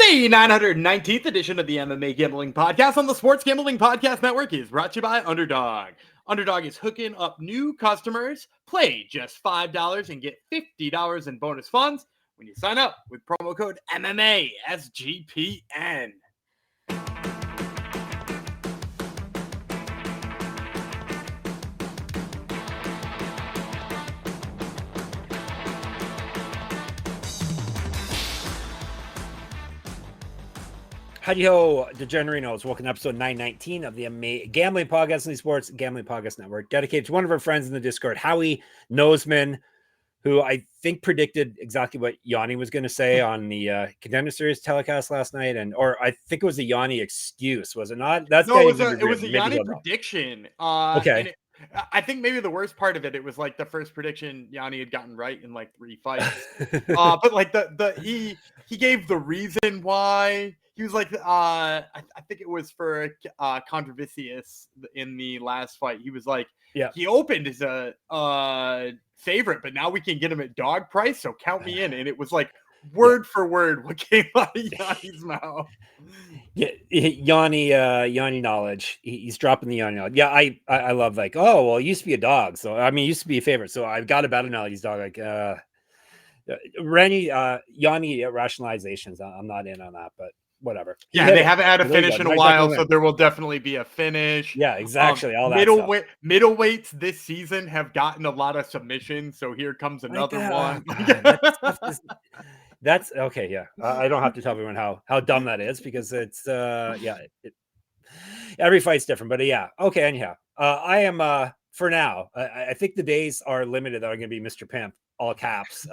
The 919th edition of the MMA Gambling Podcast on the Sports Gambling Podcast Network is brought to you by Underdog. Underdog is hooking up new customers. Play just $5 and get $50 in bonus funds when you sign up with promo code MMA SGPN. Howdy-ho, Degenerinos. Welcome to episode 919 of the MMA Gambling Podcast on the Sports Gambling Podcast Network, dedicated to one of our friends in the Discord, Howie Noseman, who I think predicted exactly what Gianni was going to say on the Contender Series telecast last night, or I think it was a Gianni excuse, was it not? It was a Gianni prediction. Okay. I think maybe the worst part of it was like the first prediction Gianni had gotten right in like 3 fights. But like he gave the reason why. He was like, I think it was for Controversius in the last fight. He was like, he opened as a favorite, but now we can get him at dog price, so count me in. And it was like word for word what came out of Yanni's mouth. Yeah, Gianni knowledge. He's dropping the Gianni knowledge. Yeah, I love like, oh well, it used to be a dog, so I mean, it used to be a favorite, so I've got a better now. He's dog like Gianni rationalizations. I'm not in on that, but whatever. Yeah, they haven't had a finish in a while, so there will definitely be a finish. Yeah, exactly. All that middleweights this season have gotten a lot of submissions, so here comes another one. That's okay. Yeah, I don't have to tell everyone how dumb that is because it's every fight's different. But yeah, okay. Anyhow, I am for now. I think the days are limited that are going to be Mr. Pimp, all caps.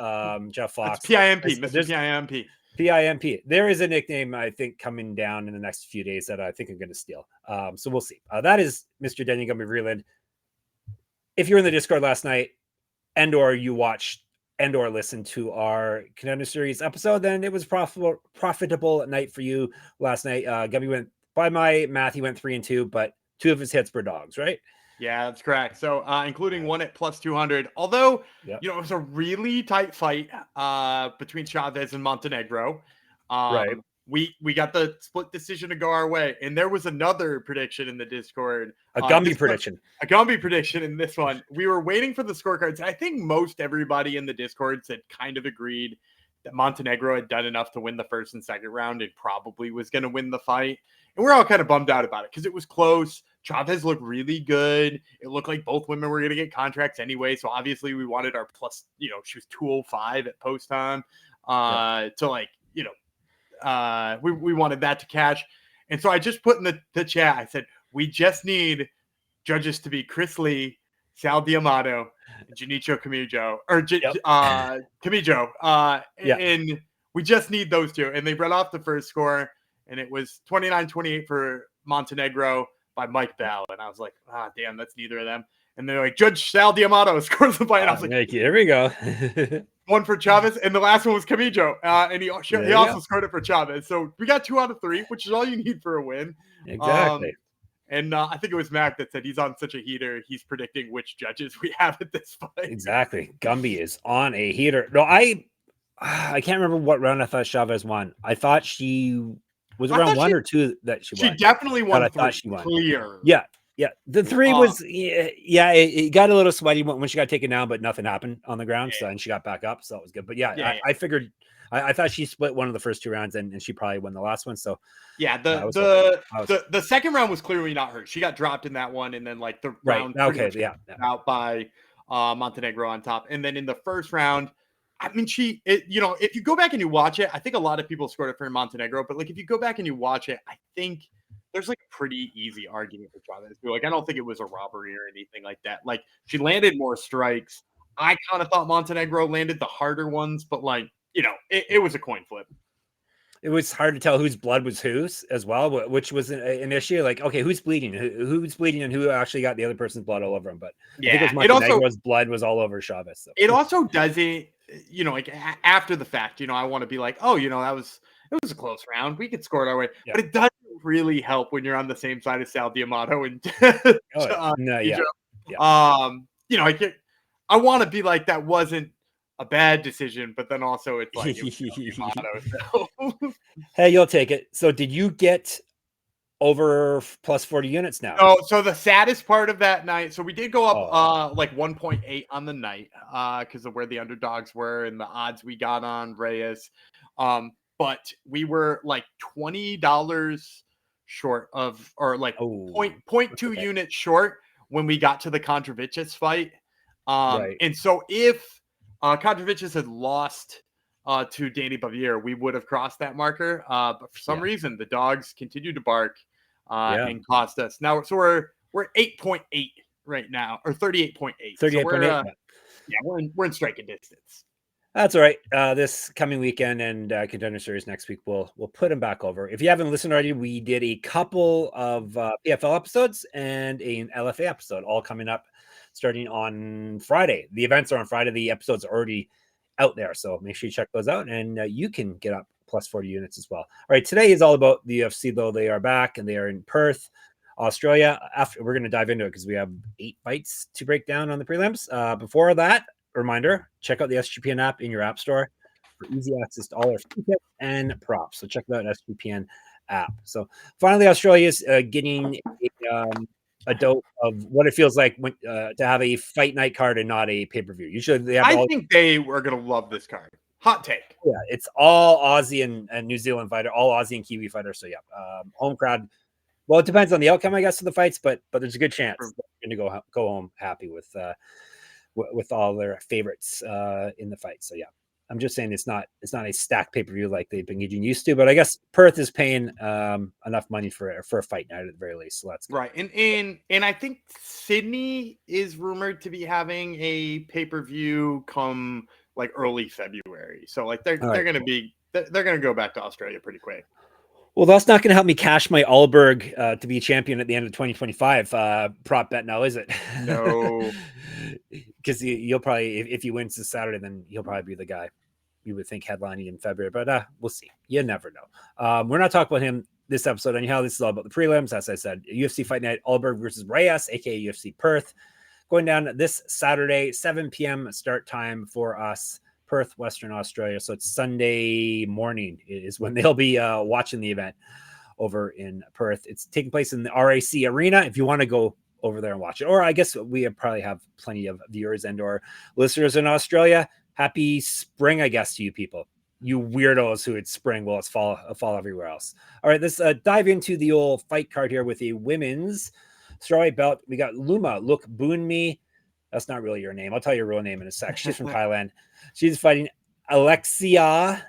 Jeff Fox, that's PIMP, Mr. PIMP. PIMP. There is a nickname I think coming down in the next few days that I think I'm going to steal. So we'll see. That is Mr. Denny Gumby Vreeland. If you're in the Discord last night and/or you watched and/or listened to our Contender Series episode, then it was profitable night for you last night. Gumby went, by my math, he went 3-2, but 2 of his hits were dogs, right? Yeah, that's correct. So, including one at plus 200, although, it was a really tight fight between Chavez and Montenegro. Right. We got the split decision to go our way. And there was another prediction in the Discord. A Gumby prediction. A Gumby prediction in this one. We were waiting for the scorecards. I think most everybody in the Discord had kind of agreed that Montenegro had done enough to win the first and second round and probably was going to win the fight. And we're all kind of bummed out about it because it was close. Chavez looked really good. It looked like both women were going to get contracts anyway. So obviously we wanted our plus, she was 205 at post time to like, we wanted that to cash. And so I just put in the chat, I said, we just need judges to be Chris Lee, Sal Diamato, and Junicho Camijo, or Camijo. And we just need those two. And they read off the first score, and it was 29-28 for Montenegro by Mike Bell. And I was like, damn, that's neither of them. And they're like, Judge Sal Diamato scores the fight. And I was like, here we go. One for Chavez, and the last one was Camijo. And he also scored it for Chavez. So we got 2 out of 3, which is all you need for a win. Exactly. And I think it was Mac that said he's on such a heater. He's predicting which judges we have at this fight. Exactly. Gumby is on a heater. No, I can't remember what round I thought Chavez won. I thought she was around 1 or 2 that she won. She definitely won. I thought she won. Clear. Yeah. Yeah. The 3 was, it got a little sweaty when she got taken down, but nothing happened on the ground. So, and she got back up. So it was good. But I figured, I thought she split one of the first 2 rounds and she probably won the last one. So yeah, the second round was clearly not her. She got dropped in that one, and then like the round out by Montenegro on top. And then in the first round, I mean, if you go back and you watch it, I think a lot of people scored it for Montenegro, but like if you go back and you watch it, I think there's like a pretty easy argument for Chavez. Like I don't think it was a robbery or anything like that. Like she landed more strikes. I kind of thought Montenegro landed the harder ones, but like, it was a coin flip. It was hard to tell whose blood was whose as well, which was an issue. Like, okay, who's bleeding? Who's bleeding and who actually got the other person's blood all over him? But I think Montenegro's blood was all over Chavez. So. It also doesn't, like after the fact, I want to be like, oh, it was a close round. We could score it our way. Yeah. But it doesn't really help when you're on the same side as Sal Diamato and I want to be like, that wasn't a bad decision, but then also it's like it was Yamato, so. Hey, you'll take it. So did you get over plus 40 units now? No, so the saddest part of that night, so we did go up like 1.8 on the night because of where the underdogs were and the odds we got on Reyes. But we were like $20 short of, or like 0.2 units short when we got to the Contravicious fight. And so if Contravicious had lost to Danny Bavier, we would have crossed that marker. But for some reason, the dogs continued to bark and cost us. Now, so we're 8.8 right now, or 38.8. 38.8. So we're in striking distance. That's all right. This coming weekend and Contender Series next week, we'll put them back over. If you haven't listened already, we did a couple of PFL episodes and an LFA episode, all coming up starting on Friday. The events are on Friday. The episodes are already out there, so make sure you check those out, and you can get up plus 40 units as well. All right, today is all about the UFC, though. They are back, and they are in Perth, Australia. After we're going to dive into it because we have 8 fights to break down on the prelims. Before that, reminder, check out the SGPN app in your app store for easy access to all our free tips and props. So check out SGPN app. So finally, Australia is getting a dope of what it feels like when, to have a fight night card and not a pay-per-view. Usually they have I think they were going to love this card. Hot take. Yeah, it's all Aussie and New Zealand fighter, all Aussie and Kiwi fighters. So home crowd. Well, it depends on the outcome, I guess, of the fights, but there's a good chance they're going to go home happy with all their favorites in the fight. So I'm just saying it's not a stacked pay-per-view like they've been getting used to, but I guess Perth is paying enough money for a fight night at the very least. So that's good. Right. And I think Sydney is rumored to be having a pay-per-view come like early February. So like they're going to go back to Australia pretty quick. Well, that's not going to help me cash my Alberg to be champion at the end of 2025 prop bet now, is it? No. Because you'll probably, if he wins this Saturday, then he'll probably be the guy you would think headlining in February. But we'll see. You never know. We're not talking about him this episode. Anyhow, this is all about the prelims. As I said, UFC Fight Night, Alberg versus Reyes, a.k.a. UFC Perth. Going down this Saturday, 7 p.m. start time for us. Perth, Western Australia. So it's Sunday morning is when they'll be watching the event over in Perth. It's taking place in the RAC Arena if you want to go over there and watch it. Or I guess we probably have plenty of viewers and or listeners in Australia. Happy spring, I guess, to you people. You weirdos who it's spring while it's fall everywhere else. All right, let's dive into the old fight card here with a women's strawweight belt. We got Loma Lookboonme. That's not really your name. I'll tell you your real name in a sec. She's from Thailand. She's fighting Alexia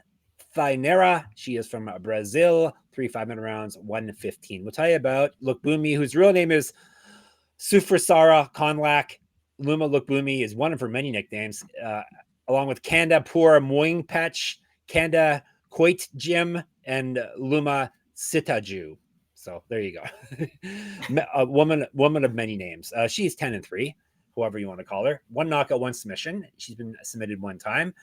Thainara. She is from Brazil. 3 5-minute rounds, 115. We'll tell you about Lookboonme, whose real name is Sufrasara Konlak. Loma Lookboonme is one of her many nicknames, along with Kanda Pur Moingpech, Kanda Koit Jim, and Luma Sitaju. So there you go. A woman of many names. She's 10-3. Whoever you want to call her. 1 knockout, 1 submission. She's been submitted 1 time.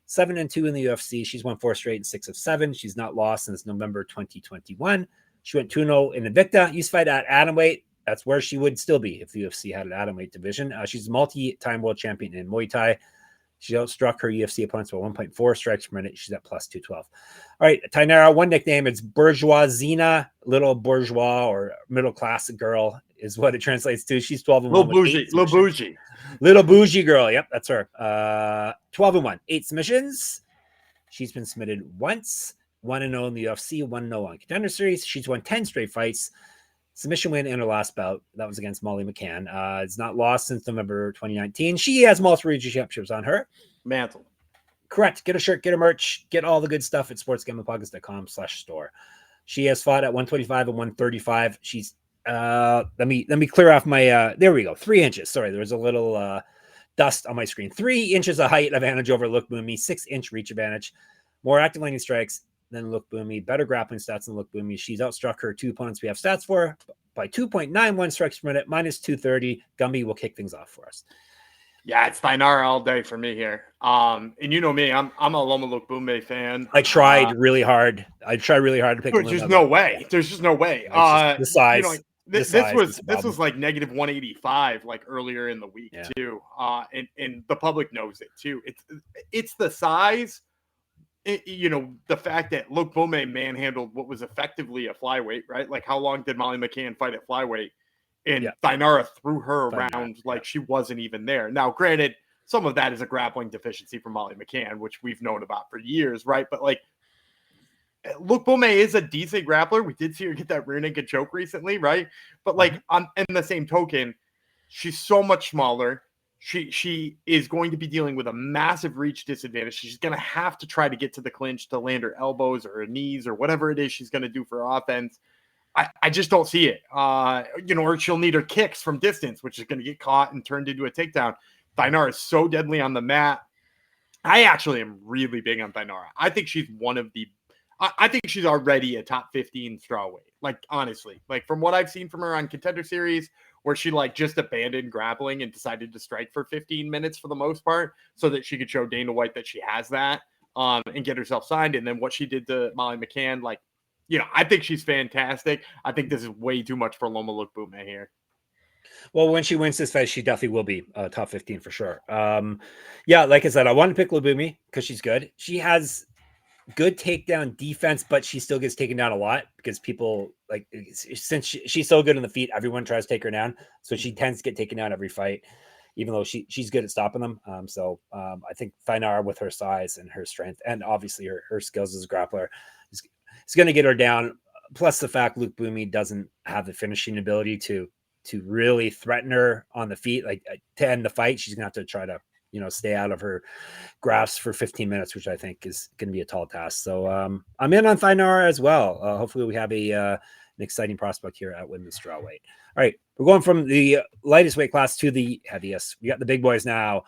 7-2 in the UFC. She's won 4 straight and 6 of 7. She's not lost since November 2021. She went 2-0 in Invicta. Used to fight at atomweight. That's where she would still be if the UFC had an atomweight division. She's a multi-time world champion in Muay Thai. She outstruck her UFC opponents by 1.4 strikes per minute. She's at plus 212. All right, Thainara, one nickname. It's Bourgeoisina, little bourgeois or middle class girl is what it translates to. She's 12-1. Little bougie girl. Yep, that's her. 12-1, 8 submissions. She's been submitted once, 1-0 in the UFC, 1-0 on Contender Series. She's won 10 straight fights. Submission win in her last bout. That was against Molly McCann. It's not lost since November 2019. She has multiple regional championships on her mantle. Correct. Get a shirt, get a merch, get all the good stuff at sportsgamblingpockets.com/store. She has fought at 125 and 135. She's let me clear off my there we go. 3 inches. Sorry, there was a little dust on my screen. 3 inches of height advantage over Lookboonme, 6-inch reach advantage, more active landing strikes than Lookboonme, better grappling stats than Lookboonme. She's outstruck her 2 opponents we have stats for by 2.91 strikes per minute, minus 230. Gumby will kick things off for us. Yeah, it's Thainara all day for me here. And you know me, I'm a Loma Lookboonme fan. I tried really hard. to pick. There's just no way. There's just no way. The size. This was like negative 185 like earlier in the week too. And the public knows it too. It's the size. The fact that Lookboonme manhandled what was effectively a flyweight, right? Like, how long did Molly McCann fight at flyweight? And Thainara threw her around like she wasn't even there. Now, granted, some of that is a grappling deficiency from Molly McCann, which we've known about for years, right? But like, Lookboonme is a decent grappler. We did see her get that rear naked choke recently, right? But like, in the same token, she's so much smaller. She is going to be dealing with a massive reach disadvantage. She's going to have to try to get to the clinch to land her elbows or her knees or whatever it is she's going to do for her offense. I just don't see it. Or she'll need her kicks from distance, which is going to get caught and turned into a takedown. Thainara is so deadly on the mat. I actually am really big on Thainara. I think she's I think she's already a top 15 strawweight. Like, honestly, like from what I've seen from her on Contender Series, where she like just abandoned grappling and decided to strike for 15 minutes for the most part so that she could show Dana White that she has that and get herself signed. And then what she did to Molly McCann, like, I think she's fantastic. I think this is way too much for Loma Lookboonme here. Well, when she wins this fight, she definitely will be top 15 for sure. Like I said, I want to pick Lookboonme because she's good. She has good takedown defense, but she still gets taken down a lot because people like, since she's so good in the feet, everyone tries to take her down. So she tends to get taken down every fight, even though she's good at stopping them. I think Thainara, with her size and her strength, and obviously her skills as a grappler, is going to get her down. Plus the fact Lookboonme doesn't have the finishing ability to really threaten her on the feet, like to end the fight. She's gonna have to try to stay out of her grasp for 15 minutes, which I think is going to be a tall task. So I'm in on Thainara as well. Hopefully we have an exciting prospect here at women's strawweight. All right, we're going from the lightest weight class to the heaviest. We got the big boys now.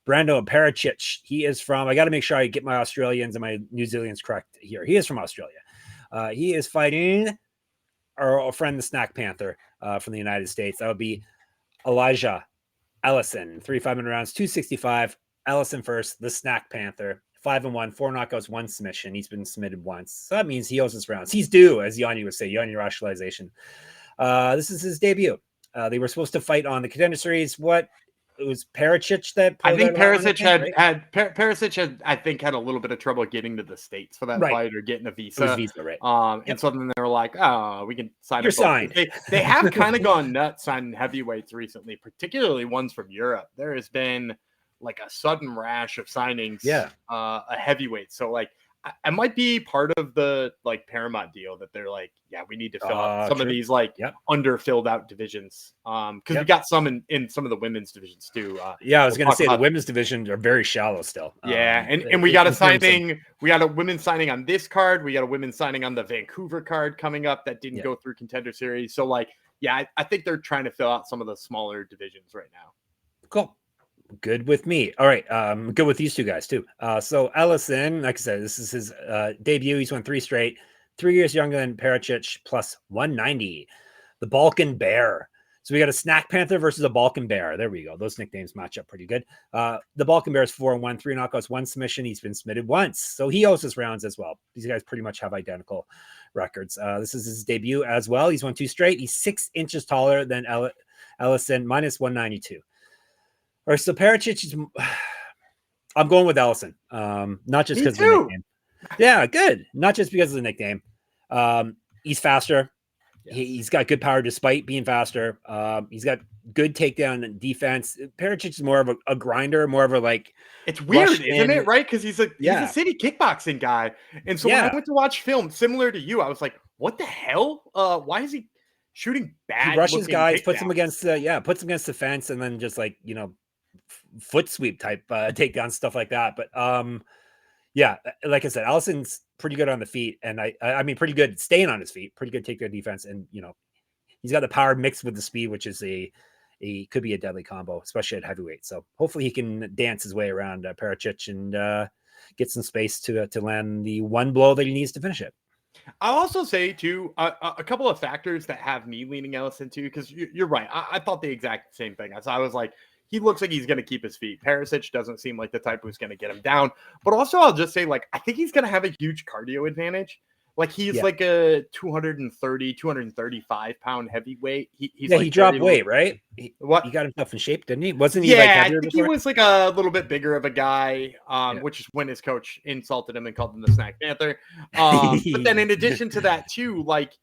Brando and Pericic. He is from, I got to make sure I get my Australians and my New Zealanders correct here. He is from Australia. He is fighting our friend, the Snack Panther from the United States. That would be Elijah Ellison. 3 5-minute rounds, 265. Ellison first, the Snack Panther. 5-1, 4 knockouts, 1 submission. He's been submitted once. So that means he owes his rounds. He's due, as Gianni would say, Gianni Rationalization. This is his debut. They were supposed to fight on the Contender Series. It was Pericic that I think Pericic had I think had a little bit of trouble getting to the States for that fight or getting a visa. It was visa, right? And so then they were like, "Oh, we can sign." You're signed. They have kind of gone nuts on heavyweights recently, particularly ones from Europe. There has been like a sudden rash of signings. A heavyweight. So like, I might be part of the like Paramount deal that they're like, yeah, we need to fill out some of these like underfilled out divisions. Because we got some in some of the women's divisions too. I was going to say the women's divisions are very shallow still. And we got a signing. We got a women's signing on this card. We got a women's signing on the Vancouver card coming up that didn't go through Contender Series. So like, I think they're trying to fill out some of the smaller divisions right now. Cool. Good with me. All right. Good with these two guys too. So Ellison, like I said, this is his debut. He's won 3 straight, 3 years younger than Pericic, plus 190. The Balkan Bear. So we got a Snack Panther versus a Balkan Bear. There we go. Those nicknames match up pretty good. The Balkan Bear is 4-1, 3 knockouts, 1 submission. He's been submitted once. So he owes his rounds as well. These guys pretty much have identical records. This is his debut as well. He's won 2 straight. He's 6 inches taller than Ellison, minus 192. All right, so Pericic is, I'm going with Ellison. Not just because of the nickname. Yeah, good. Not just because of the nickname. He's faster. He's got good power despite being faster. He's got good takedown defense. Pericic is more of a grinder, more of a like. It's weird, isn't it? Right? Because he's a city kickboxing guy. And so when I went to watch film similar to you, I was like, what the hell? Why is he shooting bad? He rushes guys, puts him against the fence, and then just like, foot sweep type takedown stuff like that. But like I said, Ellison's pretty good on the feet, and I mean pretty good staying on his feet, pretty good takedown defense, and he's got the power mixed with the speed, which is could be a deadly combo, especially at heavyweight. So hopefully he can dance his way around Pericic and get some space to land the one blow that he needs to finish it. I'll also say too a couple of factors that have me leaning Ellison too, because you're right. I thought the exact same thing. I was like, he looks like he's going to keep his feet. Pericic doesn't seem like the type who's going to get him down. But also, I'll just say, like, I think he's going to have a huge cardio advantage Like he's like a 230, 235 pound heavyweight. He's he dropped weight, right? He got himself in shape, didn't he? Wasn't he like heavier before? He was like a little bit bigger of a guy, which is when his coach insulted him and called him the Snack Panther. But then in addition to that too, like,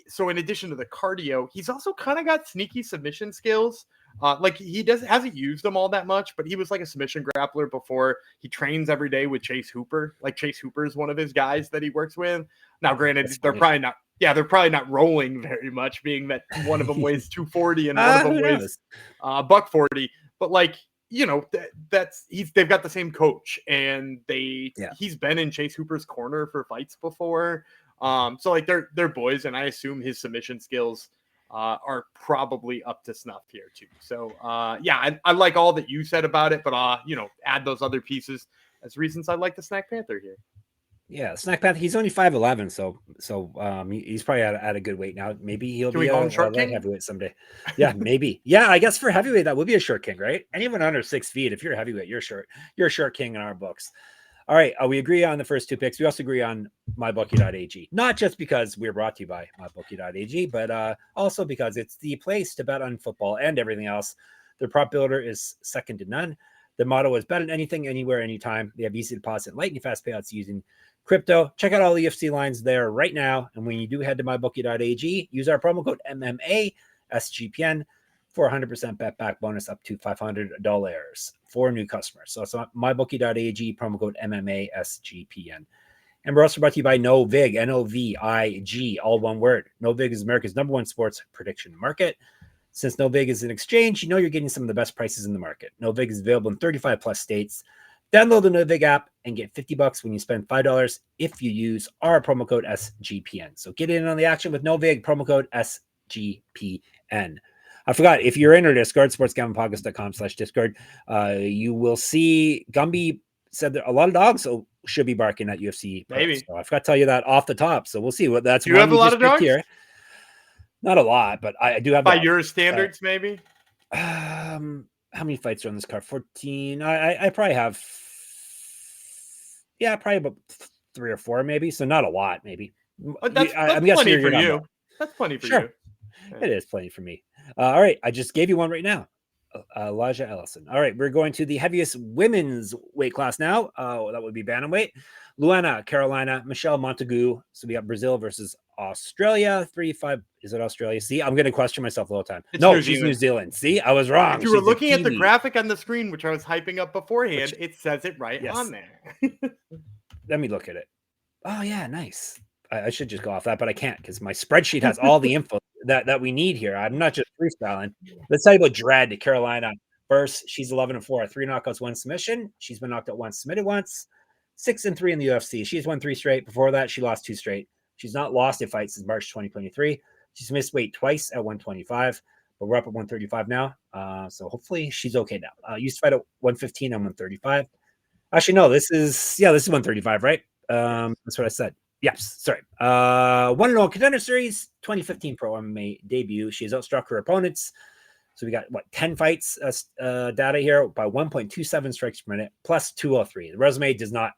so in addition to the cardio, he's also kind of got sneaky submission skills. Like he hasn't used them all that much, but he was like a submission grappler before. He trains every day with Chase Hooper. Like Chase Hooper is one of his guys that he works with. Now, granted, they're probably not rolling very much, being that one of them weighs 240 and one of them weighs $140. But like, you know, they've got the same coach, and he's been in Chase Hooper's corner for fights before. So like they're boys, and I assume his submission skills are probably up to snuff here too. So I like all that you said about it, but add those other pieces as reasons I like the Snack Panther here. Yeah, Snack Panther. He's only 5'11", so he's probably at a good weight now. Maybe he'll be a light heavyweight someday. Yeah, maybe. Yeah, I guess for heavyweight that would be a short king, right? Anyone under 6 feet, if you're a heavyweight, you're short. You're a short king in our books. All right, we agree on the first 2 picks. We also agree on mybookie.ag, not just because we're brought to you by mybookie.ag, but also because it's the place to bet on football and everything else. Their prop builder is second to none. Their motto is bet on anything, anywhere, anytime. They have easy deposit, lightning fast payouts using crypto. Check out all the UFC lines there right now. And when you do head to mybookie.ag, use our promo code MMA SGPN for 100% bet back bonus up to $500 for new customers. So it's on mybookie.ag, promo code MMA SGPN. And we're also brought to you by Novig, Novig, all one word. Novig is America's #1 sports prediction market. Since Novig is an exchange, you know you're getting some of the best prices in the market. Novig is available in 35 plus states. Download the Novig app and get $50 when you spend $5 if you use our promo code SGPN. So get in on the action with Novig, promo code SGPN. I forgot, if you're in our Discord, sportsgamblingpodcast.com/Discord, you will see Gumby said that a lot of dogs should be barking at UFC. Maybe. So I forgot to tell you that off the top. So we'll see. That's you have a lot of dogs here. Not a lot, but I do have. By your standards, maybe. How many fights are on this card? 14. I probably have. Yeah, probably about 3 or 4, maybe. So not a lot, maybe. That's plenty for you. That's plenty for you. It is plenty for me. All right, I just gave you one right now. Elijah Ellison. All right, we're going to the heaviest women's weight class now. That would be bantamweight. Luana, Carolina, Michelle Montegue. So we got Brazil versus Australia. 3-5. Is it Australia? See, I'm going to question myself the whole time. She's New Zealand. See, I was wrong. If you were looking at the graphic on the screen, which I was hyping up beforehand, it says it right on there. Let me look at it. Oh, yeah, nice. I should just go off that, but I can't because my spreadsheet has all the info that we need here. I'm not just freestyling. Let's tell you about Dread, Carolina. First, she's 11-4, 3 knockouts, 1 submission. She's been knocked out once, submitted once. 6-3 in the UFC. She's won 3 straight. Before that, she lost 2 straight. She's not lost a fight since March 2023. She's missed weight twice at 125, but we're up at 135 now. So hopefully she's okay now. Used to fight at 115 and 135. Actually, no, this is 135, right? That's what I said. Yes, sorry. 1-0 Contender Series 2015 Pro MMA debut. She has outstruck her opponents. So we got 10 fights data here by 1.27 strikes per minute plus 203. The resume does not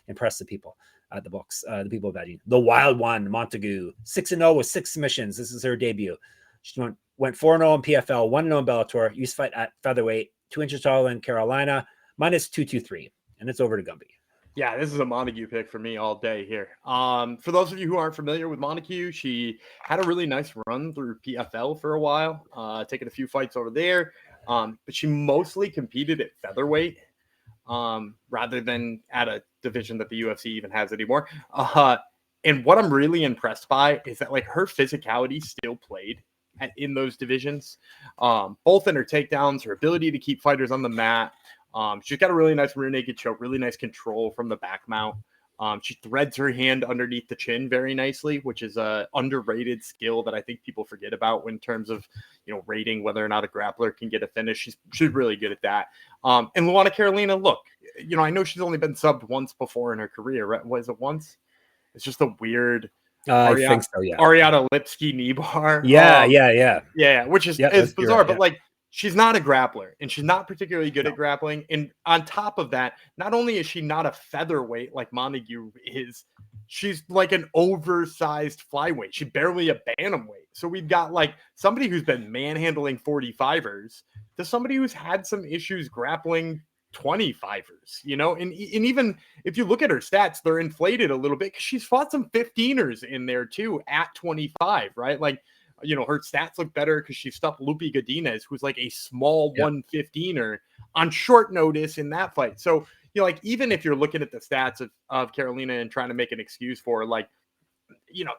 impress the people at the books. The people betting. The Wild One, Montegue, 6-0 with 6 submissions. This is her debut. She went 4-0 in PFL, 1-0 in Bellator. Used to fight at featherweight, 2 inches taller than Carolina, minus 223. And it's over to Gumby. Yeah, this is a Montague pick for me all day here. For those of you who aren't familiar with Montague, she had a really nice run through PFL for a while, taking a few fights over there. But she mostly competed at featherweight rather than at a division that the UFC even has anymore. And what I'm really impressed by is that like her physicality still played in those divisions, both in her takedowns, her ability to keep fighters on the mat. She's got a really nice rear naked choke, really nice control from the back mount. She threads her hand underneath the chin very nicely, which is a underrated skill that I think people forget about in terms of, rating whether or not a grappler can get a finish. She's really good at that. And Luana Carolina, look, I know she's only been subbed once before in her career, right? Was it once? It's just a weird I think so, yeah. Ariana Lipsky knee bar. Yeah, which is bizarre, right, but like she's not a grappler, and she's not particularly good at grappling. And on top of that, not only is she not a featherweight like Montague is, she's like an oversized flyweight. She's barely a bantamweight. So we've got like somebody who's been manhandling 45ers to somebody who's had some issues grappling 25ers, and even if you look at her stats, they're inflated a little bit because she's fought some 15ers in there too at 25, right? Like, her stats look better because she stopped Lupe Godinez, who's like a small 115er on short notice in that fight. So, like, even if you're looking at the stats of Carolina and trying to make an excuse for her, like,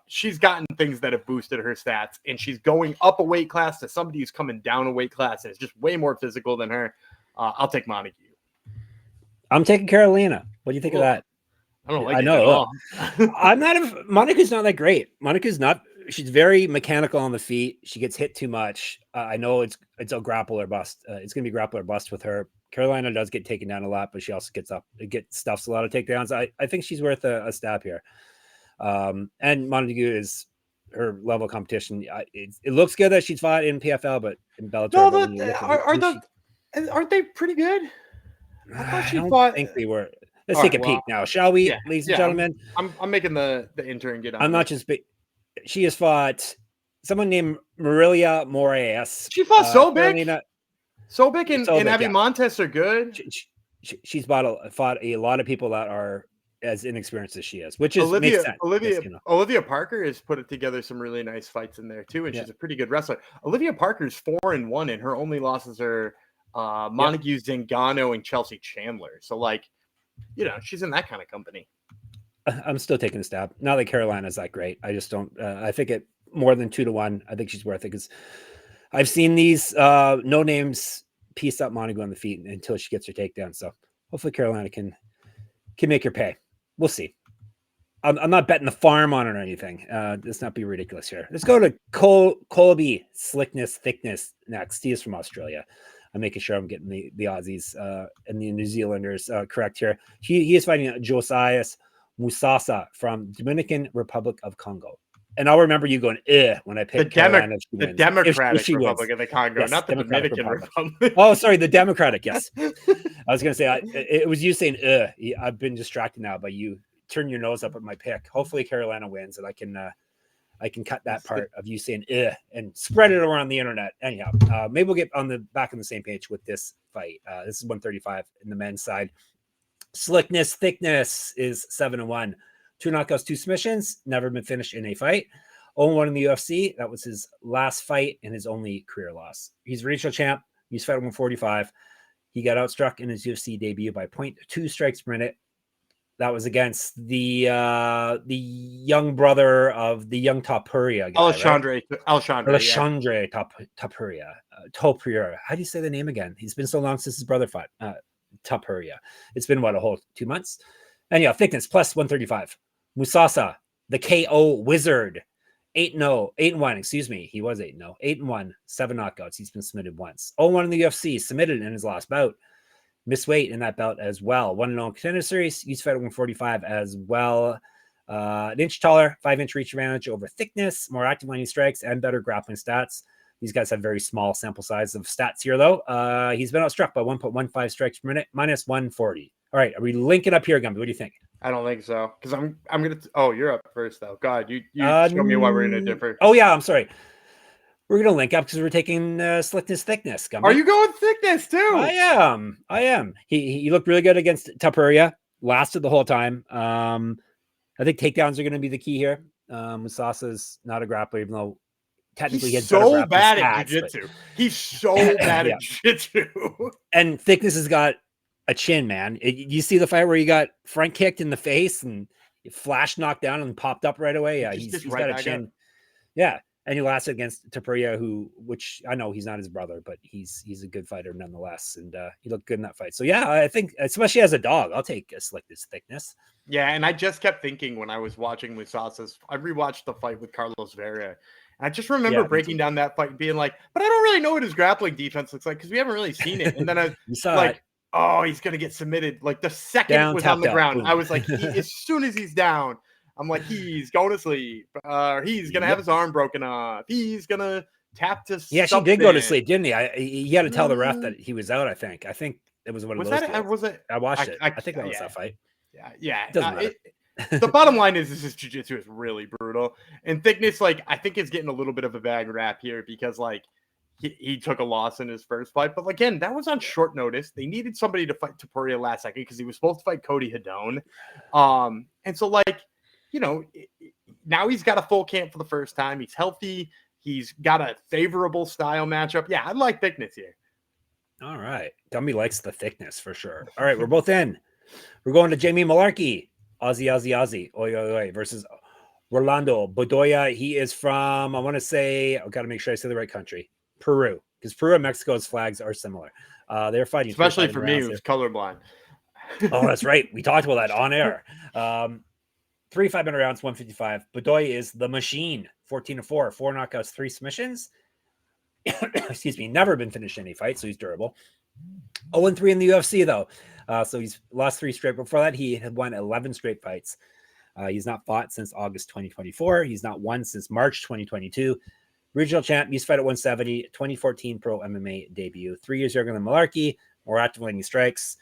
she's gotten things that have boosted her stats, and she's going up a weight class to somebody who's coming down a weight class and is just way more physical than her. I'll take Montague. I'm taking Carolina. What do you think of that? I don't like it at all. I'm not. Monica's not that great. Monica's not. She's very mechanical on the feet. She gets hit too much. I know it's a grapple or bust. It's going to be grapple or bust with her. Carolina does get taken down a lot, but she also stuffs a lot of takedowns. I think she's worth a stab here. And Montague is her level of competition. It looks good that she's fought in PFL, but in Bellato, aren't they pretty good? I don't think they were. Let's take a peek now, shall we, ladies and gentlemen? I'm making the intern get on. I'm not just. She has fought someone named Marilia Moraes. She fought Sobek. Sobek and Abby Montes are good. She's fought a lot of people that are as inexperienced as she is, which is Olivia. Makes sense, Olivia Parker has put together some really nice fights in there too, and she's a pretty good wrestler. Olivia Parker's 4-1, and her only losses are Montague Zingano and Chelsea Chandler. So, like, she's in that kind of company. I'm still taking a stab. Not that Carolina's that great. I just don't. I think it more than 2-1. I think she's worth it because I've seen these no names piece up Montague on the feet until she gets her takedown. So hopefully Carolina can make her pay. We'll see. I'm not betting the farm on it or anything. Let's not be ridiculous here. Let's go to Colby Thicknesse next. He is from Australia. I'm making sure I'm getting the Aussies and the New Zealanders correct here. He is fighting Josias Musasa from Dominican Republic of Congo. And I'll remember you going, when I picked the Democratic Republic of the Congo, yes, not the Dominican Republic. Oh, sorry, the Democratic, yes. I was going to say, it was you saying, I've been distracted now by you. Turn your nose up at my pick. Hopefully Carolina wins, and I can cut that part of you saying and spread it around the internet. Anyhow, maybe we'll get back on the same page with this fight. This is 135 in the men's side. Thicknesse is 7-1. 2 knockouts, 2 submissions. Never been finished in a fight. 0-1 in the UFC. That was his last fight and his only career loss. He's regional champ. He's fought 145. He got outstruck in his UFC debut by 0.2 strikes per minute. That was against the young brother of the young Topuria guy, Alexandre Topuria. Topuria. How do you say the name again? He's been so long since his brother fought. Topuria. It's been a whole 2 months. And Thicknesse plus 135. Musasa, the KO wizard, 8-1. Excuse me, he was 8-0. 8-1, 7 knockouts. He's been submitted once. 0-1 in the UFC, submitted in his last bout. Missed weight in that bout as well. 1-0 contender series. He's fought 145 as well. An inch taller, 5-inch reach advantage over Thicknesse, more active when he strikes, and better grappling stats. These guys have very small sample size of stats here, though. He's been outstruck by 1.15 strikes per minute, minus 140. All right, are we linking up here, Gumby? What do you think? I don't think so, because I'm gonna. You're up first, though. God, you show me why we're gonna differ. Oh yeah, I'm sorry. We're gonna link up because we're taking Thicknesse. Gumby. Are you going Thicknesse too? I am. He looked really good against Topuria. Lasted the whole time. I think takedowns are going to be the key here. Musasa's not a grappler, even though technically he's so bad at jiu-jitsu. He's so bad at jiu-jitsu. And Thicknesse has got a chin, man. You see the fight where he got front kicked in the face and flash knocked down and popped up right away? Yeah, he's got a chin. Yeah. And he lasted against Topuria, which I know he's not his brother, but he's a good fighter nonetheless. And he looked good in that fight. So yeah, I think especially as a dog, I'll take a Thicknesse. Yeah, and I just kept thinking when I was watching Musasa's, I rewatched the fight with Carlos Vera. And I just remember breaking down that fight and being like, but I don't really know what his grappling defense looks like because we haven't really seen it. And then I like, he's going to get submitted. Like the second it was on the ground, boom. I was like, as soon as he's down, I'm like, he's going to sleep. He's going to have his arm broken off. He's going to tap to Yeah, she did go to sleep, didn't he? He had to tell the ref that he was out, I think. I think it was one of those. Was it? I watched it. I think that was that fight. Yeah. The bottom line is his jiu-jitsu is really brutal. And Thicknesse, like, I think is getting a little bit of a bad rap here because, like, he took a loss in his first fight. But, again, that was on short notice. They needed somebody to fight Topuria last second because he was supposed to fight Cody Hedone. And so, like, you know, now he's got a full camp for the first time. He's healthy. He's got a favorable style matchup. Yeah, I like Thicknesse here. All right. Gumby likes the thickness for sure. All right, we're both in. We're going to Jamie Mullarkey. Aussie. Oi, versus Rolando Bedoya. He is from, I want to say, I've got to make sure I say the right country. Peru. Because Peru and Mexico's flags are similar. They're fighting. Especially for me, who's colorblind. Oh, that's right. We talked about that on air. 3 5-minute rounds, 155. Bedoya is the machine. 14-4. 4 knockouts, 3 submissions. Excuse me. Never been finished in any fight, so he's durable. 0-3 in the UFC, though. So he's lost 3 straight. Before that, he had won 11 straight fights. He's not fought since August 2024. He's not won since March 2022. Regional champ, he's fight at 170, 2014 pro MMA debut. 3 years younger than Mullarkey, more active when he strikes.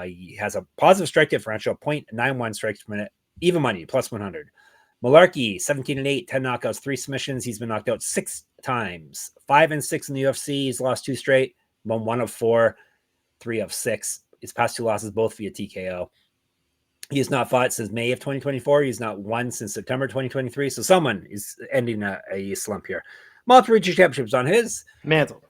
He has a positive strike differential, 0.91 strikes per minute, even money, plus 100. Mullarkey, 17-8, 10 knockouts, 3 submissions. He's been knocked out 6 times, 5-6 in the UFC. He's lost 2 straight, won 1 of 4, 3 of 6. His past 2 losses, both via TKO. He has not fought since May of 2024. He's not won since September 2023. So someone is ending a slump here. Multiple regional championships on his mantle.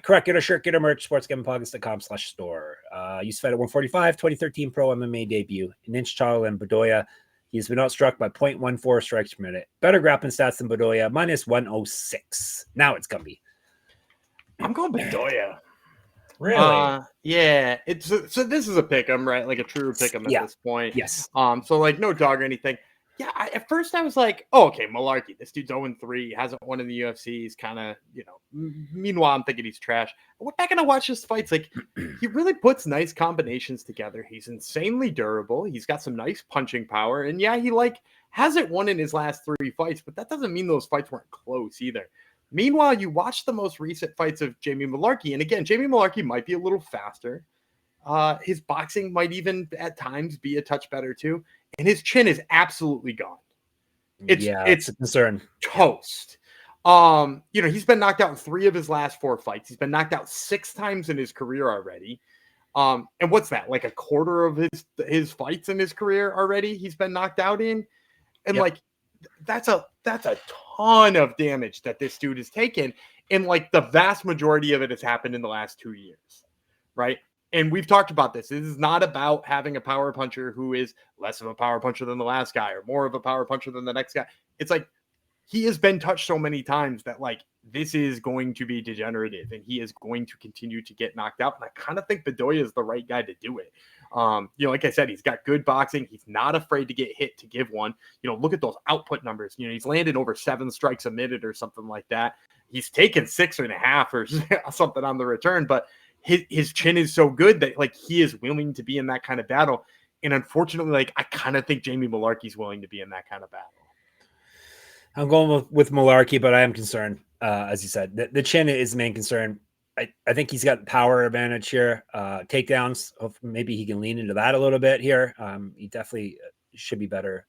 Correct. Get a shirt, get a merch, sportsgamblingpockets.com/store. Used to fight at 145, 2013 pro MMA debut. An inch taller than Bedoya. He's been outstruck by 0.14 strikes per minute. Better grappling stats than Bedoya, minus 106. Now it's Gumby. I'm going Bedoya. Really? Yeah. It's so this is a pick'em, right? Like a true pick'em at this point. Yes. So like no dog or anything. Yeah. At first I was like, oh, okay, Mullarkey. This dude's 0-3. Hasn't won in the UFC. He's kind of, you know. Meanwhile, I'm thinking he's trash. I went back and I watched his fights. Like he really puts nice combinations together. He's insanely durable. He's got some nice punching power. And yeah, he like hasn't won in his last 3 fights, but that doesn't mean those fights weren't close either. Meanwhile, you watch the most recent fights of Jamie Mullarkey, and again, Jamie Mullarkey might be a little faster. His boxing might even at times be a touch better too, and his chin is absolutely gone. It's a concern. Toast. You know, he's been knocked out in 3 of his last 4 fights. He's been knocked out 6 times in his career already. And what's that? Like a quarter of his fights in his career already he's been knocked out in, and like that's a ton of damage that this dude has taken, and like the vast majority of it has happened in the last 2 years, right? And we've talked about this. This is not about having a power puncher who is less of a power puncher than the last guy or more of a power puncher than the next guy. It's like he has been touched so many times that like this is going to be degenerative, and he is going to continue to get knocked out. And I kind of think Bedoya is the right guy to do it. You know, like I said, he's got good boxing. He's not afraid to get hit to give one. You know, look at those output numbers. You know, he's landed over 7 strikes a minute or something like that. He's taken 6.5 or something on the return, but his chin is so good that like he is willing to be in that kind of battle. And unfortunately, like I kind of think Jamie Mullarkey's willing to be in that kind of battle. I'm going with Mullarkey, but I am concerned. As you said, the chin is the main concern. I think he's got power advantage here. Takedowns, maybe he can lean into that a little bit here. He definitely should be better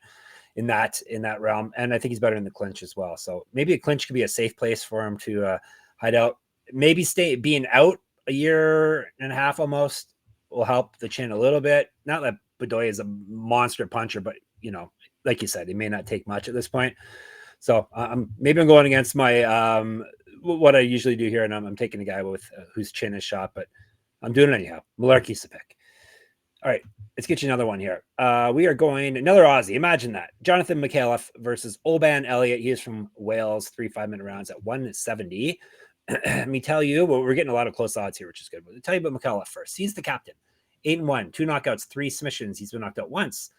in that realm, and I think he's better in the clinch as well. So maybe a clinch could be a safe place for him to hide out. Maybe being out a year and a half almost will help the chin a little bit. Not that Bedoya is a monster puncher, but you know, like you said, it may not take much at this point. So I'm going against my what I usually do here, and I'm taking a guy with whose chin is shot, but I'm doing it anyhow. Mullarkey's the pick. All right, let's get you another one here. We are going another Aussie. Imagine that. Jonathan Micallef versus Oban Elliott. He is from Wales. 3 5-minute rounds at 170. Let me tell you, well, we're getting a lot of close odds here, which is good. But I'll tell you about Micallef first. He's the captain. 8-1, 2 knockouts, 3 submissions. He's been knocked out once.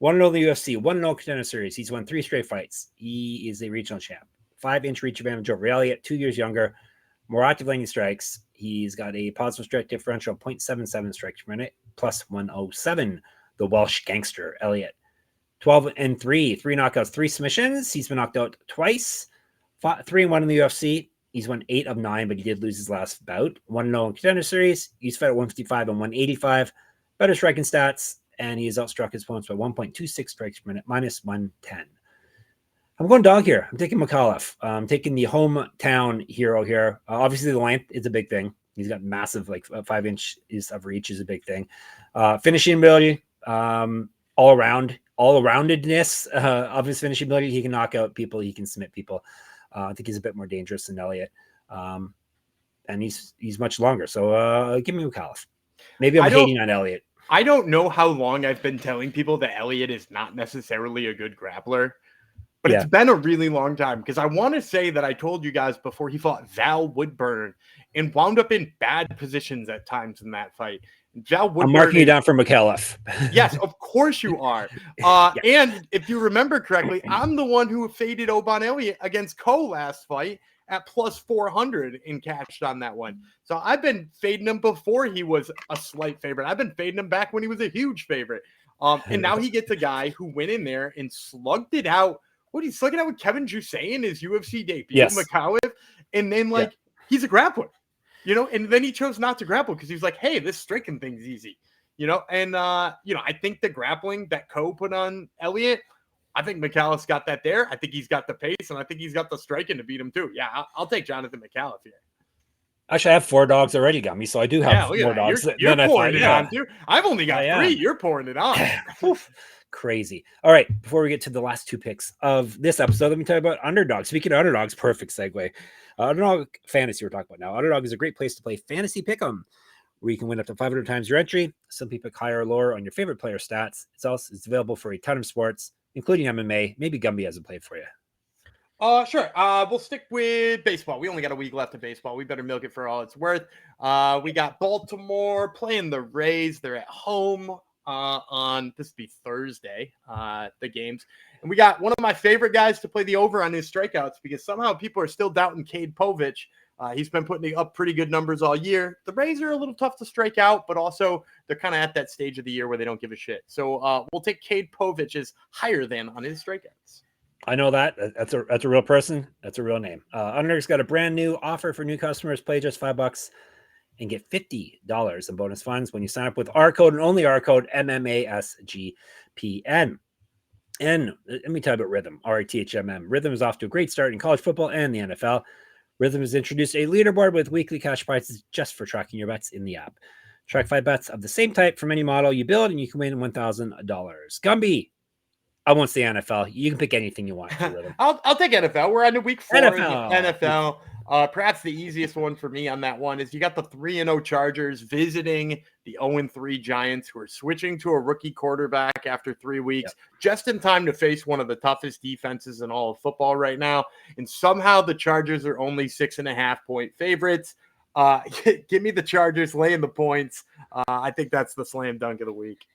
1-0 in the UFC, 1-0 contender series. He's won 3 straight fights. He is a regional champ. 5-inch reach advantage over Elliott, 2 years younger, more active landing strikes. He's got a positive strike differential of 0.77 strikes per minute, plus 107. The Welsh gangster, Elliott. 12-3, 3 knockouts, 3 submissions. He's been knocked out twice. 3-1 in the UFC. He's won 8 of 9, but he did lose his last bout. 1-0 in contender series. He's fought at 155 and 185. Better striking stats. and he has outstruck his opponents by 1.26 strikes per minute, minus 110. I'm going dog here. I'm taking Micallef. I'm taking the hometown hero here. Obviously, the length is a big thing. He's got massive, like 5 inches of reach is a big thing. Finishing ability, all-roundedness of his finishing ability. He can knock out people. He can submit people. I think he's a bit more dangerous than Elliott. And he's much longer. So give me Micallef. Maybe I'm hating on Elliott. I don't know how long I've been telling people that Elliott is not necessarily a good grappler. But it's been a really long time, because I want to say that I told you guys before he fought Val Woodburn and wound up in bad positions at times in that fight. Val Woodburn, I'm marking you down for Micallef. Yes, of course you are. And if you remember correctly, I'm the one who faded Oban Elliott against Cole last fight at plus 400 and cashed on that one. So I've been fading him before he was a slight favorite. I've been fading him back when he was a huge favorite. And now he gets a guy who went in there and slugged it out. He's slugging out with Kevin Jousset in his UFC debut, Micallef, and then he's a grappler, and then he chose not to grapple because he was like, hey, this striking thing's easy, and I think the grappling that Ko put on Elliott, I think Micallef's got that there. I think he's got the pace, and I think he's got the striking to beat him too. Yeah, I'll take Jonathan Micallef here. Actually, I have 4 dogs already, got me, so I do have more dogs. You're pouring it on too. I've only got 3. You're pouring it on. Crazy. All right, before we get to the last 2 picks of this episode, let me tell you about Underdog. Speaking of Underdogs, perfect segue. Underdog fantasy we're talking about now. Underdog is a great place to play fantasy pick'em, where you can win up to 500 times your entry. Some people pick higher or lower on your favorite player stats. It's available for a ton of sports, including MMA. Maybe Gumby hasn't played for you. Sure. We'll stick with baseball. We only got a week left of baseball. We better milk it for all it's worth. We got Baltimore playing the Rays. They're at home on this will be Thursday, the games. And we got one of my favorite guys to play the over on his strikeouts, because somehow people are still doubting Cade Povich. He's been putting up pretty good numbers all year. The Rays are a little tough to strike out, but also they're kind of at that stage of the year where they don't give a shit. So we'll take Cade Povich's higher than on his strikeouts. I know that. That's a real person. That's a real name. Underdog's got a brand new offer for new customers. Play just $5 and get $50 in bonus funds when you sign up with our code and only our code, MMASGPN. And let me tell you about Rhythm, RATHMM. Rhythm is off to a great start in college football and the NFL. Rhythm has introduced a leaderboard with weekly cash prizes just for tracking your bets in the app. Track 5 bets of the same type from any model you build, and you can win $1,000. Gumby, I won't say NFL. You can pick anything you want. I'll take NFL. We're on to week 4 NFL. Perhaps the easiest one for me on that one is you got the 3-0 Chargers visiting the 0-3 Giants, who are switching to a rookie quarterback after 3 weeks, just in time to face one of the toughest defenses in all of football right now. And somehow the Chargers are only 6.5-point favorites. Give me the Chargers laying the points. I think that's the slam dunk of the week.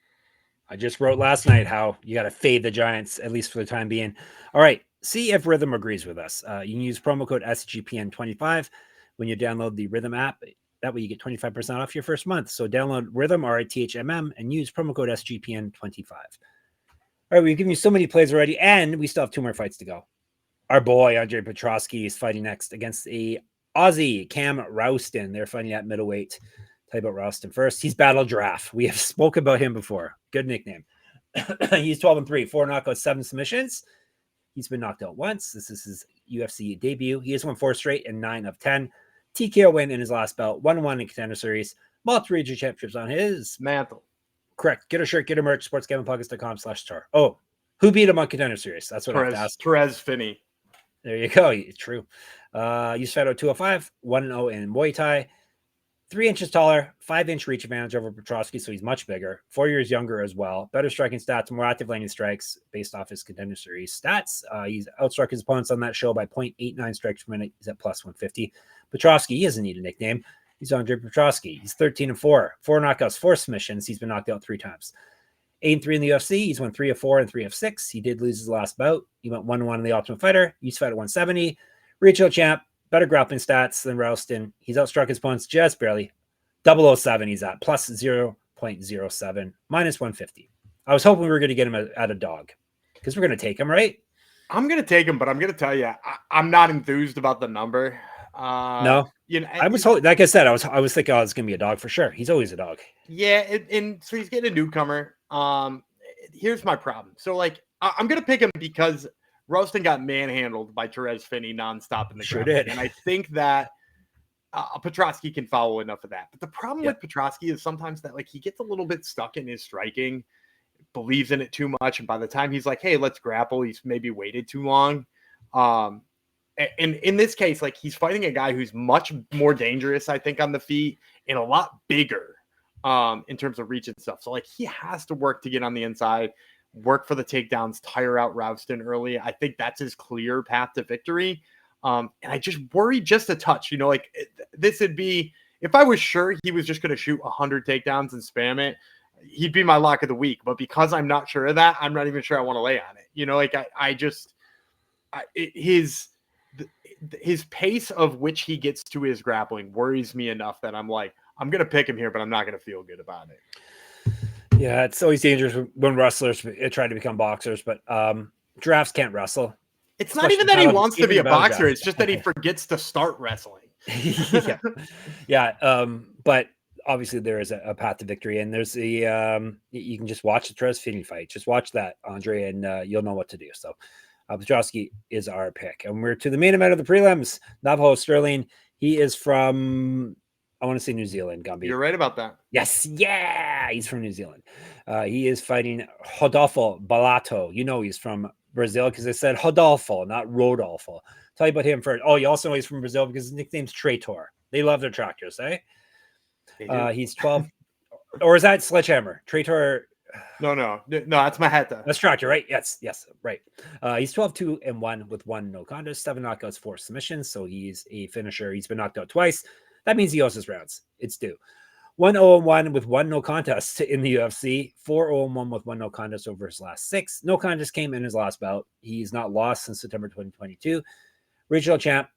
I just wrote last night how you got to fade the Giants, at least for the time being. All right. See if Rhythm agrees with us. You can use promo code SGPN25 when you download the Rhythm app. That way you get 25% off your first month. So download Rhythm, RATHMM, and use promo code SGPN25. All right, we've given you so many plays already, and we still have 2 more fights to go. Our boy, Andre Petroski, is fighting next against a Aussie, Cam Rowston. They're fighting at middleweight. Tell you about Rowston first. He's Battle Giraffe. We have spoke about him before. Good nickname. He's 12-3, 4 knockouts, 7 submissions. He's been knocked out once. This is his UFC debut. He has won 4 straight and 9 of 10. TKO win in his last bout. 1-1 in Contender Series. Multiple region championships on his mantle. Correct. Get a shirt, get a merch, sportsgamblingpockets.com/star. Oh, who beat him on Contender Series? That's what I have to ask. Perez Finney. There you go. True. He's fed out 205, 1-0 in Muay Thai. 3 inches taller, 5-inch reach advantage over Petroski, so he's much bigger. 4 years younger as well. Better striking stats, more active landing strikes based off his Contender Series stats. He's outstruck his opponents on that show by 0.89 strikes per minute. He's at plus 150. Petroski, he doesn't need a nickname. He's Andre Petroski. He's 13-4, 4 knockouts, 4 submissions. He's been knocked out 3 times. 8-3 in the UFC. He's won 3 of 4 and 3 of 6. He did lose his last bout. He went 1-1 in the Ultimate Fighter. He's fought at 170. Regional champ, better grappling stats than Rowston. He's outstruck his opponents just barely. 007 he's at, plus 0.07, minus 150. I was hoping we were going to get him at a dog, because we're going to take him, right? I'm going to take him, but I'm going to tell you, I'm not enthused about the number. No? I was like I said, I was thinking, it's gonna be a dog for sure. He's always a dog. Yeah, and so he's getting a newcomer. Here's my problem. So like, I'm gonna pick him because Rowston got manhandled by Therese Finney nonstop in the sure ground, did, and I think that Petroski can follow enough of that. But the problem with Petroski is sometimes that like he gets a little bit stuck in his striking, believes in it too much, and by the time he's like, hey, let's grapple, he's maybe waited too long. And in this case, like he's fighting a guy who's much more dangerous, I think, on the feet and a lot bigger in terms of reach and stuff. So like he has to work to get on the inside, work for the takedowns, tire out Rowston early. I think that's his clear path to victory. And I just worry just a touch, like this would be, if I was sure he was just going to shoot 100 takedowns and spam it, he'd be my lock of the week. But because I'm not sure of that, I'm not even sure I want to lay on it. His pace of which he gets to his grappling worries me enough that I'm like, I'm going to pick him here, but I'm not going to feel good about it. Yeah, it's always dangerous when wrestlers try to become boxers, but giraffes can't wrestle. It's not even that he wants to be a boxer. It's just that he forgets to start wrestling. But obviously there is a path to victory, and there's you can just watch the Therese Finney fight. Just watch that, Andre, and you'll know what to do. So Petroski is our pick. And we're to the main event of the prelims. Navajo Stirling. He is from, I want to say New Zealand, Gumby. You're right about that. Yes. Yeah. He's from New Zealand. He is fighting Rodolfo Bellato. He's from Brazil because they said Rodolfo, not Rodolfo. Tell you about him first. Oh, you also know he's from Brazil because his nickname's Traitor. They love their tractors, eh? He's 12. Or is that Sledgehammer? Traitor. No, that's my hat. That's tractor, right? Yes, right. He's 12-2-1 with 1 no contest, 7 knockouts, 4 submissions. So he's a finisher. He's been knocked out twice. That means he owes his rounds. It's due. 1-0-1 with 1 no contest in the UFC. 4-0-1 with 1 no contest over his last 6. No contest came in his last bout. He's not lost since September 2022. Regional champ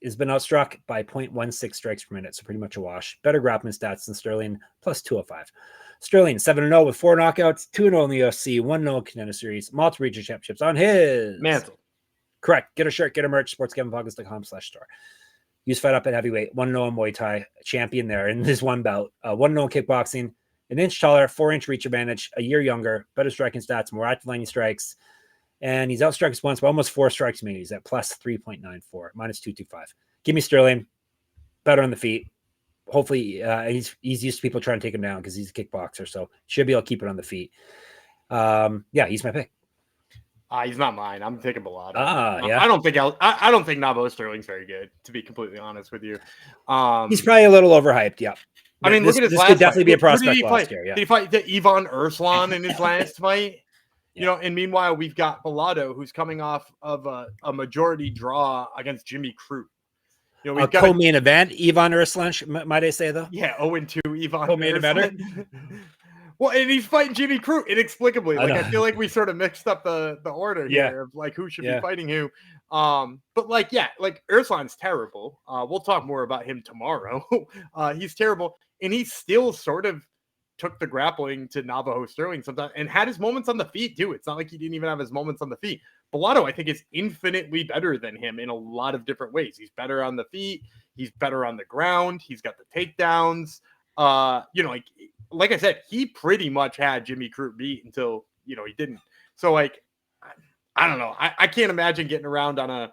has been outstruck by 0.16 strikes per minute, so pretty much a wash. Better grappling stats than Stirling, plus 205. Sterling 7-0 with 4 knockouts, 2-0 in the UFC, 1-0 Contender Series, multiple regional championships on his mantle. Correct. Get a shirt, get a merch, sportsgamblingpockets.com/store. Use Fight Up at heavyweight, 1-0 in Muay Thai, champion there in this one bout. 1-0 kickboxing, an inch taller, 4-inch reach advantage, a year younger, better striking stats, more active line strikes, and he's outstruck us once by almost 4 strikes made. He's at plus 3.94, minus 225. Give me Sterling, better on the feet. Hopefully he's used to people trying to take him down because he's a kickboxer, so should be able to keep it on the feet. He's my pick. He's not mine. I'm taking Bellato. Yeah. I don't think Navajo Sterling's very good, to be completely honest with you. He's probably a little overhyped. Yeah. I mean, look at his last could definitely fight. Be a prospect last year. Yeah. Did he fight the Ivan Urslan in his last fight? And meanwhile, we've got Bellato, who's coming off of a majority draw against Jimmy Crute. We've got co-main event, Ivan Urslan, might I say, though? Yeah, 0-2, Ivan co-main event. Well, and he's fighting Jimmy Crute inexplicably. I feel like we sort of mixed up the order here of like who should be fighting who. But Urslan's terrible. We'll talk more about him tomorrow. He's terrible, and he still sort of took the grappling to Navajo Sterling sometimes and had his moments on the feet too. It's not like he didn't even have his moments on the feet. Bellato, I think, is infinitely better than him in a lot of different ways. He's better on the feet. He's better on the ground. He's got the takedowns. Like I said, he pretty much had Jimmy Crute beat until, he didn't. So, I don't know. I can't imagine getting around on a,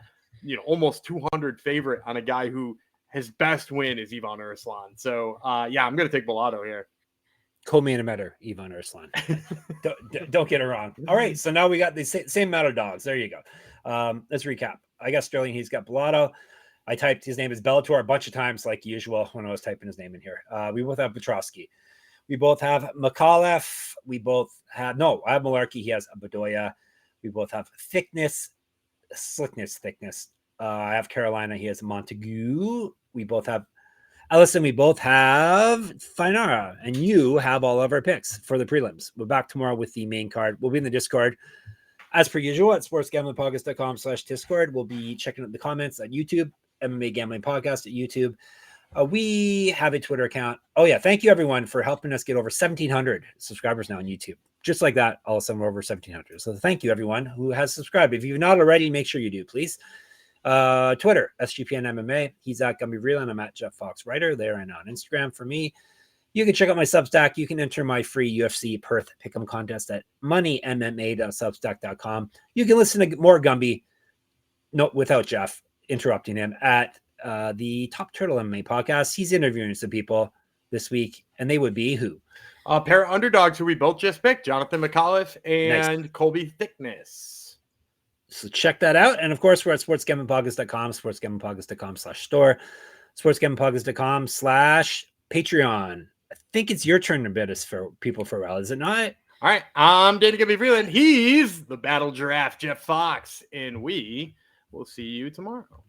almost 200 favorite on a guy who his best win is Ivan Urslan. So, I'm going to take Bellato here. Co-main eventer, Ivan Urslan. don't get it wrong. All right, so now we got the same amount of dogs. There you go. Let's recap. I got Sterling. He's got Bellato. I typed his name is Bellator a bunch of times, like usual, when I was typing his name in here. We both have Petroski. We both have Micallef. I have Mullarkey. He has a Bedoya. We both have Thicknesse. I have Carolina. He has Montegue. We both have Ellison. We both have Thainara. And you have all of our picks for the prelims. We're back tomorrow with the main card. We'll be in the Discord as per usual at sportsgamblingpockets.com/Discord. We'll be checking out the comments on YouTube, MMA Gambling Podcast at YouTube. We have a Twitter account. Oh, yeah. Thank you, everyone, for helping us get over 1,700 subscribers now on YouTube. Just like that, all of a sudden, we're over 1,700. So thank you, everyone who has subscribed. If you've not already, make sure you do, please. Twitter, SGPN MMA. He's at Gumby Vreeland. I'm at Jeff Fox Writer there and on Instagram for me. You can check out my Substack. You can enter my free UFC Perth Pick'em contest at moneymma.substack.com. You can listen to more Gumby, no, without Jeff interrupting him, at the Top Turtle MMA podcast. He's interviewing some people this week, and they would be who? A pair of underdogs who we both just picked, Jonathan Micallef and Colby Thicknesse. So check that out. And of course, we're at sportsgamblingpodcast.com, sportsgamblingpodcast.com/store, sportsgamblingpodcast.com/Patreon. I think it's your turn to bid us for people for Rel, is it not? All right. I'm Danny Gumby Vreeland. He's the Battle Giraffe, Jeff Fox, and we will see you tomorrow.